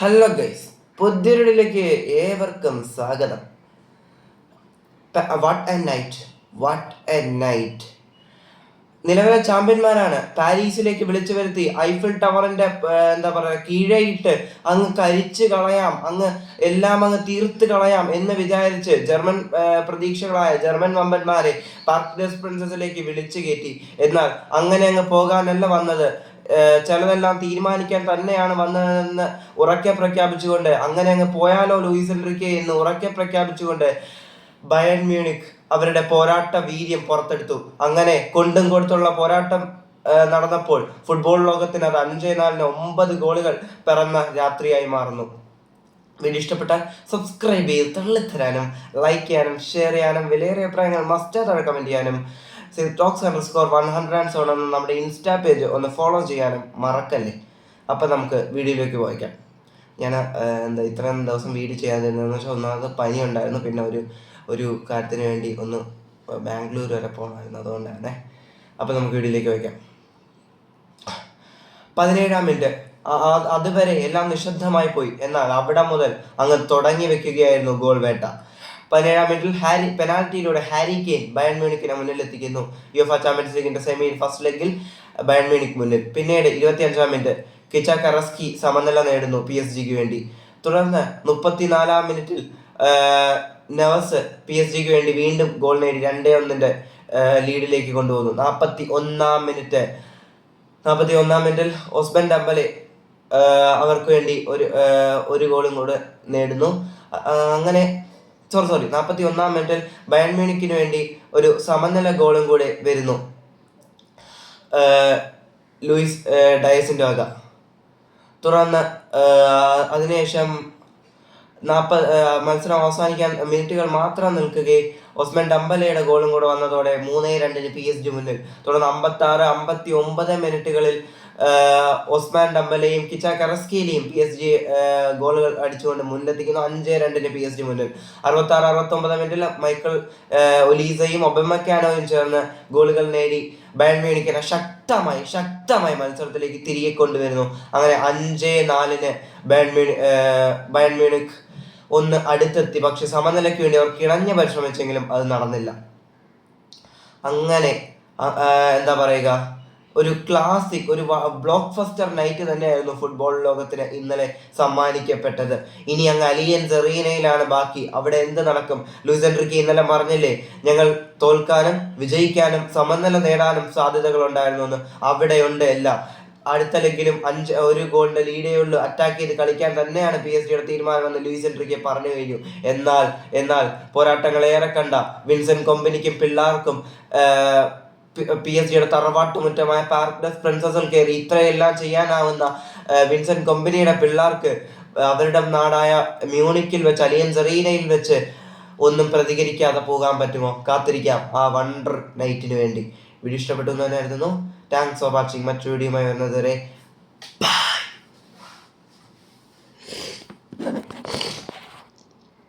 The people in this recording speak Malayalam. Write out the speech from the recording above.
ഹലോ ഗൈസ്, പുതിയൊരിലേക്ക് ഏവർക്കും സ്വാഗതം. What A night. നിലവിലെ ചാമ്പ്യന്മാരാണ് പാരീസിലേക്ക് വിളിച്ചു വരുത്തി ഐഫിൽ ടവറിന്റെ എന്താ പറയുക കീഴെയിട്ട് അങ്ങ് കരിച്ചു കളയാം, എല്ലാം അങ്ങ് തീർത്ത് കളയാം എന്ന് വിചാരിച്ച് ജർമ്മൻ പ്രതീക്ഷകളായ ജർമ്മൻ വമ്പന്മാരെ പാർക്ക് ഡെസ് പ്രിൻസസിലേക്ക് വിളിച്ചു കയറ്റി. എന്നാൽ അങ്ങനെ അങ്ങ് പോകാനല്ല വന്നത്, ചിലതെല്ലാം തീരുമാനിക്കാൻ തന്നെയാണ് വന്നതെന്ന് ഉറക്കെ പ്രഖ്യാപിച്ചുകൊണ്ട്, അങ്ങനെ അങ്ങ് പോയാലോ ലൂയിസ് എൻറിക്കെ എന്ന് ഉറക്കെ പ്രഖ്യാപിച്ചുകൊണ്ട് ബയൺ മ്യൂണിക് അവരുടെ പോരാട്ട വീര്യം പുറത്തെടുത്തു. അങ്ങനെ കൊണ്ടും കൊടുത്തുള്ള പോരാട്ടം നടന്നപ്പോൾ ഫുട്ബോൾ ലോകത്തിന് അത് 5-4 9 ഗോളുകൾ പിറന്ന രാത്രിയായി മാറുന്നു. വീഡിയോ ഇഷ്ടപ്പെട്ടാൽ സബ്സ്ക്രൈബ് ചെയ്ത് തള്ളിത്തരാനും ലൈക്ക് ചെയ്യാനും ഷെയർ ചെയ്യാനും വിലയേറിയ അഭിപ്രായങ്ങൾ മസ്റ്റായി കമന്റ് ചെയ്യാനും talks_100 എന്ന നമ്മുടെ ഇൻസ്റ്റാ പേജ് ഒന്ന് ഫോളോ ചെയ്യാനും മറക്കല്ലേ. അപ്പം നമുക്ക് വീഡിയോയിലേക്ക് പോയിക്കാം. ഞാൻ ഇത്രയും ദിവസം വീഡിയോ ചെയ്യാതിരുന്നതെന്ന് വെച്ചാൽ ഒന്നാമത് പനി ഉണ്ടായിരുന്നു, പിന്നെ ഒരു കാര്യത്തിന് വേണ്ടി ഒന്ന് ബാംഗ്ലൂർ വരെ പോകണമായിരുന്നു, അതുകൊണ്ടാണേ. അപ്പം നമുക്ക് വീഡിയോയിലേക്ക് പോയിക്കാം. 17-ാം മിനിറ്റ്. അതുവരെ എല്ലാം നിശബ്ദമായി പോയി. എന്നാൽ അവിടെ മുതൽ അങ്ങ് തുടങ്ങി വെക്കുകയായിരുന്നു ഗോൾ വേട്ട. 17-ാം മിനിറ്റിൽ പെനാൽറ്റിയിലൂടെ ഹാരി കെയ്ൻ ബയൺ മ്യൂണിക്കിനെ മുന്നിലെത്തിക്കുന്നു. യുഎഫ ചാമ്പ്യൻസ് ലീഗിന്റെ സെമിയിൽ ഫസ്റ്റ് ലെഗിൽ ബയൺ മ്യൂണിക് മുന്നിൽ. പിന്നീട് 25-ാം മിനിറ്റ് കിച്ച കറസ്കി സമനില നേടുന്നു PSG വേണ്ടി. തുടർന്ന് 34-ാം മിനിറ്റിൽ നെവസ് PSG വേണ്ടി വീണ്ടും ഗോൾ നേടി 2-1 ലീഡിലേക്ക് കൊണ്ടുപോകുന്നു. 41-ാം മിനിറ്റിൽ ഒസ്മൻ ഡെംബലെ അവർക്ക് വേണ്ടി ഒരു ഗോളും കൂടെ നേടുന്നു. അങ്ങനെ 41-ാം മിനിറ്റിൽ ബയൺ മ്യൂണിക്കിന് വേണ്ടി ഒരു സമനില ഗോളും കൂടെ വരുന്നു ലൂയിസ് ഡയസിന്റെ വക. തുടർന്ന് അതിനുശേഷം മത്സരം അവസാനിക്കാൻ മിനിറ്റുകൾ മാത്രം നിൽക്കുകയും ഒസ്മൻ ഡംബലയുടെ ഗോളും കൂടെ വന്നതോടെ 3-2 PSG മുന്നിൽ. തുടർന്ന് 56, 59 മിനിറ്റുകളിൽ ഒസ്മാൻ ഡംബലയും കിച്ച കറസ്കിയിലെയും PSG ഗോളുകൾ അടിച്ചുകൊണ്ട് മുന്നിലെത്തിക്കുന്നു. 5-2 PSG മുന്നിൽ. 66, 69 മിനിറ്റിൽ മൈക്കിൾ ഒലീസയും ഒബമക്കാനോയും ചേർന്ന് ഗോളുകൾ നേടി ബയൺ മ്യൂണിക്കിനെ ശക്തമായി മത്സരത്തിലേക്ക് തിരികെ കൊണ്ടുവരുന്നു. അങ്ങനെ 5-4 ബയൺ മ്യൂണിക് ഒന്ന് അടുത്തെത്തി. പക്ഷെ സമനിലയ്ക്ക് വേണ്ടി അവർ കിണഞ്ഞ് പരിശ്രമിച്ചെങ്കിലും അത് നടന്നില്ല. അങ്ങനെ എന്താ പറയുക, ഒരു ക്ലാസിക്, ഒരു ബ്ലോക്ക് ബസ്റ്റർ നൈറ്റ് തന്നെയായിരുന്നു ഫുട്ബോൾ ലോകത്തിന് ഇന്നലെ സമ്മാനിക്കപ്പെട്ടത്. ഇനി അങ്ങ് അലിയൻസ് അറീനയിലാണ് ബാക്കി. അവിടെ എന്ത് നടക്കും? ലൂയിസ് എൻറിക്കെ ഇന്നലെ പറഞ്ഞില്ലേ, ഞങ്ങൾ തോൽക്കാനും വിജയിക്കാനും സമനില നേടാനും സാധ്യതകൾ ഉണ്ടായിരുന്നു എന്ന്. അവിടെയുണ്ട് എല്ലാം. അടുത്ത ലെഗിലും 1 ഗോളിന്റെ ലീഡേ ഉള്ളൂ, അറ്റാക്ക് ചെയ്ത് കളിക്കാൻ തന്നെയാണ് PSG തീരുമാനമെന്ന് ലൂയിസ് എൻറിക്കെ പറഞ്ഞു കഴിഞ്ഞു. എന്നാൽ പോരാട്ടങ്ങൾ ഏറെ കണ്ട വിൻസെന്റ് കോമ്പനിക്കും പിള്ളേർക്കും PSG തറവാട്ടുമുറ്റമായ പാർക്ക് ഡെസ് പ്രിൻസസിൽ കയറി ഇത്രയെല്ലാം ചെയ്യാനാവുന്ന വിൻസെന്റ് കോമ്പനിയുടെ പിള്ളേർക്ക് അവരുടെ നാടായ മ്യൂണിക്കിൽ വെച്ച്, അലിയൻസ് അറീനയിൽ വെച്ച് ഒന്നും പ്രതികരിക്കാതെ പോകാൻ പറ്റുമോ? കാത്തിരിക്കാം ആ വണ്ടർ നൈറ്റിന് വേണ്ടി. വീഡിയോ ഇഷ്ടപ്പെട്ടു എന്ന് തന്നെ കരുതുന്നു. Thanks for watching. മറ്റൊരു വീഡിയോയുമായി വരുന്നതുവരെ